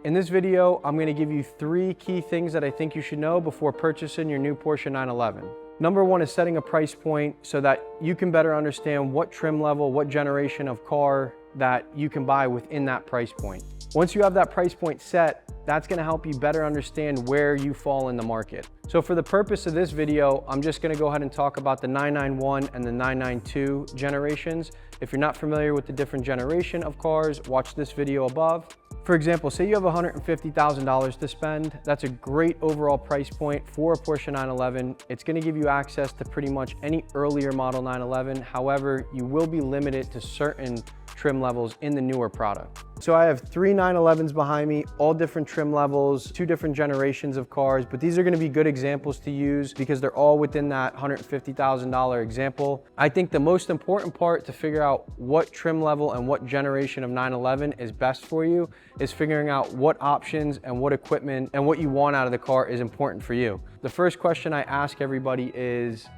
In this video, I'm going to give you 3 key things that I think you should know before purchasing your new Porsche 911. Number 1 is setting a price point so that you can better understand what trim level, what generation of car that you can buy within that price point. Once you have that price point set, that's going to help you better understand where you fall in the market. So for the purpose of this video, I'm just going to go ahead and talk about the 991 and the 992 generations. If you're not familiar with the different generation of cars, watch this video above. For example, say you have $150,000 to spend. That's a great overall price point for a Porsche 911. It's going to give you access to pretty much any earlier model 911. However, you will be limited to certain trim levels in the newer product. So I have 3 911s behind me, all different trim levels, 2 different generations of cars, but these are going to be good examples to use because they're all within that $150,000 example. I think the most important part to figure out what trim level and what generation of 911 is best for you is figuring out what options and what equipment and what you want out of the car is important for you. The first question I ask everybody is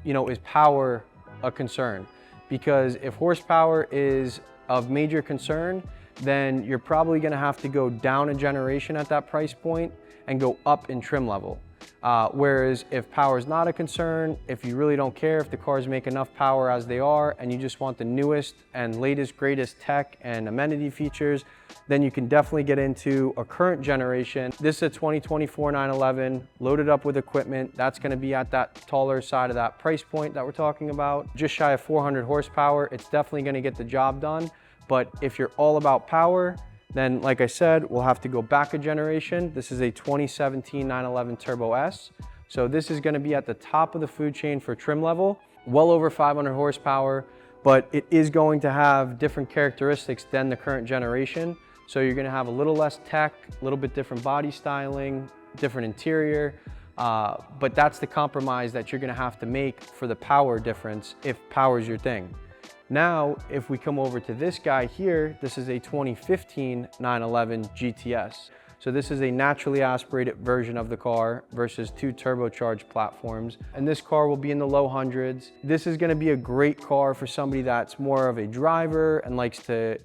power a concern? Because if horsepower is of major concern, then you're probably going to have to go down a generation at that price point and go up in trim level. Whereas if power is not a concern, if you really don't care if the cars make enough power as they are and you just want the newest and latest greatest tech and amenity features, then you can definitely get into a current generation. This is a 2024 911 loaded up with equipment. That's going to be at that taller side of that price point that we're talking about. Just shy of 400 horsepower. It's definitely going to get the job done. But if you're all about power, then like I said, we'll have to go back a generation. This is a 2017 911 Turbo S. So this is going to be at the top of the food chain for trim level, well over 500 horsepower, but it is going to have different characteristics than the current generation. So you're going to have a little less tech, a little bit different body styling, different interior, but that's the compromise that you're going to have to make for the power difference if power is your thing. Now, if we come over to this guy here, this is a 2015 911 GTS. So this is a naturally aspirated version of the car versus 2 turbocharged platforms. And this car will be in the low hundreds. This is going to be a great car for somebody that's more of a driver and likes to,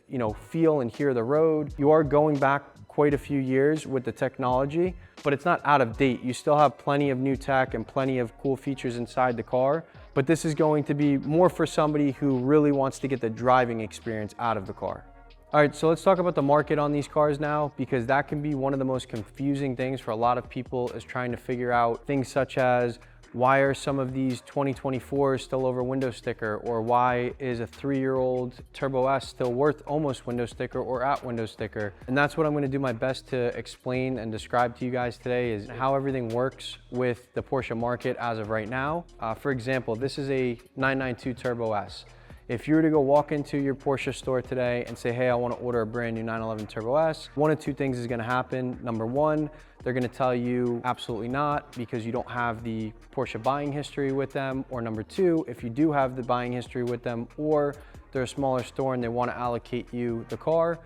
feel and hear the road. You are going back quite a few years with the technology, but it's not out of date. You still have plenty of new tech and plenty of cool features inside the car. But this is going to be more for somebody who really wants to get the driving experience out of the car. All right, so let's talk about the market on these cars now, because that can be one of the most confusing things for a lot of people is trying to figure out things such as why are some of these 2024s still over window sticker, or why is a 3-year-old Turbo S still worth almost window sticker or at window sticker? And that's what I'm going to do my best to explain and describe to you guys today is how everything works with the Porsche market as of right now. For example, this is a 992 Turbo S. If you were to go walk into your Porsche store today and say, hey, I want to order a brand new 911 Turbo S, one of 2 things is going to happen. Number 1, they're going to tell you absolutely not because you don't have the Porsche buying history with them. Or number 2, if you do have the buying history with them or they're a smaller store and they want to allocate you the car,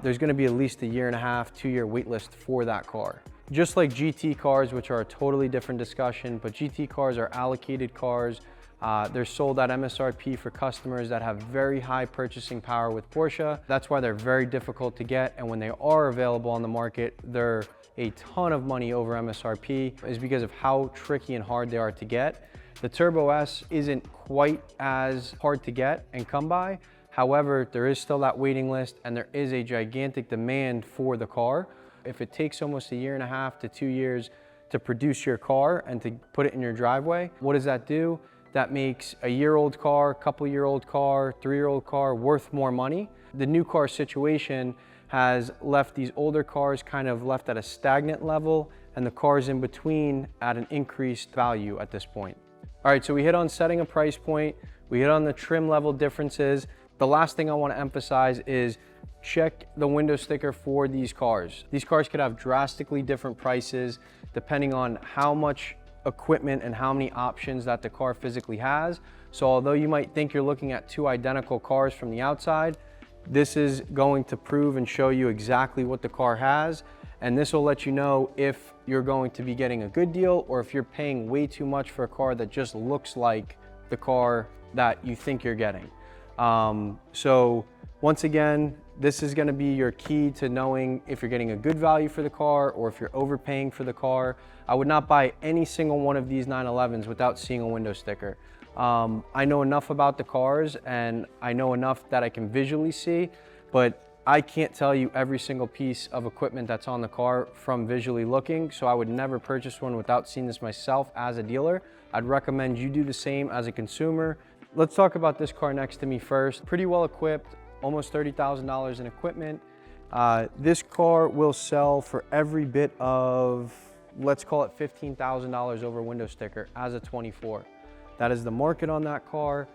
there's going to be at least a 1.5 to 2-year wait list for that car. Just like GT cars, which are a totally different discussion, but GT cars are allocated cars. They're sold at MSRP for customers that have very high purchasing power with Porsche. That's why they're very difficult to get, and when they are available on the market, they're a ton of money over MSRP, is because of how tricky and hard they are to get. The Turbo S isn't quite as hard to get and come by. However, there is still that waiting list and there is a gigantic demand for the car. If it takes almost a 1.5 to 2 years to produce your car and to put it in your driveway, what does that do? That makes a year-old car, couple-year-old car, 3-year-old car worth more money. The new car situation has left these older cars kind of left at a stagnant level and the cars in between at an increased value at this point. All right, so we hit on setting a price point. We hit on the trim level differences. The last thing I want to emphasize is check the window sticker for these cars. These cars could have drastically different prices depending on how much equipment and how many options that the car physically has. So although you might think you're looking at 2 identical cars from the outside, this is going to prove and show you exactly what the car has. And this will let you know if you're going to be getting a good deal or if you're paying way too much for a car that just looks like the car that you think you're getting. So Once again, this is going to be your key to knowing if you're getting a good value for the car or if you're overpaying for the car. I would not buy any single one of these 911s without seeing a window sticker. I know enough about the cars and I know enough that I can visually see, but I can't tell you every single piece of equipment that's on the car from visually looking, so I would never purchase one without seeing this myself as a dealer. I'd recommend you do the same as a consumer. Let's talk about this car next to me first. Pretty well equipped, almost $30,000 in equipment. This car will sell for every bit of, let's call it $15,000 over window sticker as a 24. That is the market on that car.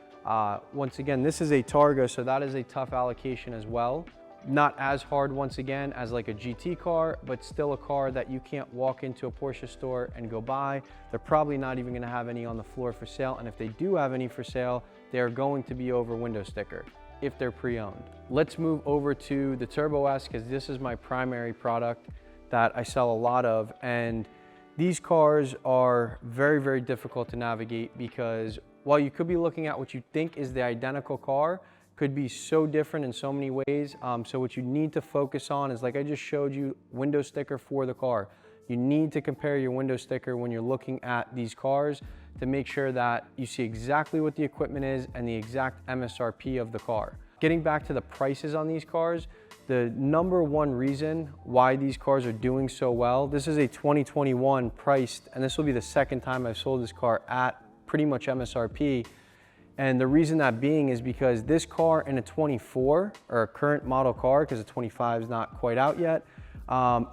Once again, this is a Targa, so that is a tough allocation as well. Not as hard, once again, as like a GT car, but still a car that you can't walk into a Porsche store and go buy. They're probably not even gonna have any on the floor for sale, and if they do have any for sale, they're going to be over window sticker if they're pre-owned. Let's move over to the Turbo S, because this is my primary product that I sell a lot of, and these cars are very, very difficult to navigate because while you could be looking at what you think is the identical car, could be so different in so many ways. So what you need to focus on is, like I just showed you, window sticker for the car. You need to compare your window sticker when you're looking at these cars to make sure that you see exactly what the equipment is and the exact MSRP of the car. Getting back to the prices on these cars, the number one reason why these cars are doing so well, this is a 2021 priced, and this will be the second time I've sold this car at pretty much MSRP. And the reason that being is because this car in a 24, or a current model car, because the 25 is not quite out yet,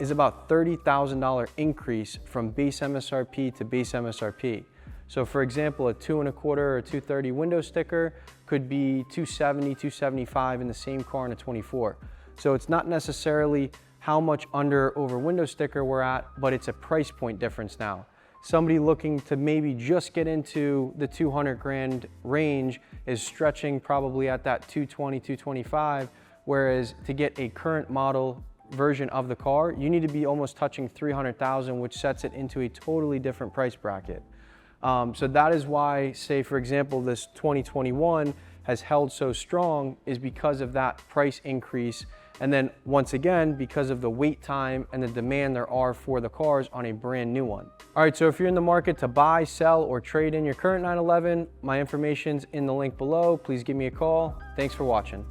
is about $30,000 increase from base MSRP to base MSRP. So for example, a 2.25 or 230 window sticker could be $270, $275 in the same car in a 24. So it's not necessarily how much under over window sticker we're at, but it's a price point difference now. Somebody looking to maybe just get into the 200 grand range is stretching probably at that 220, 225, whereas to get a current model version of the car, you need to be almost touching 300,000, which sets it into a totally different price bracket. So that is why, say for example, this 2021 has held so strong, is because of that price increase. And then once again, because of the wait time and the demand there are for the cars on a brand new one. All right, so if you're in the market to buy, sell, or trade in your current 911, my information's in the link below. Please give me a call. Thanks for watching.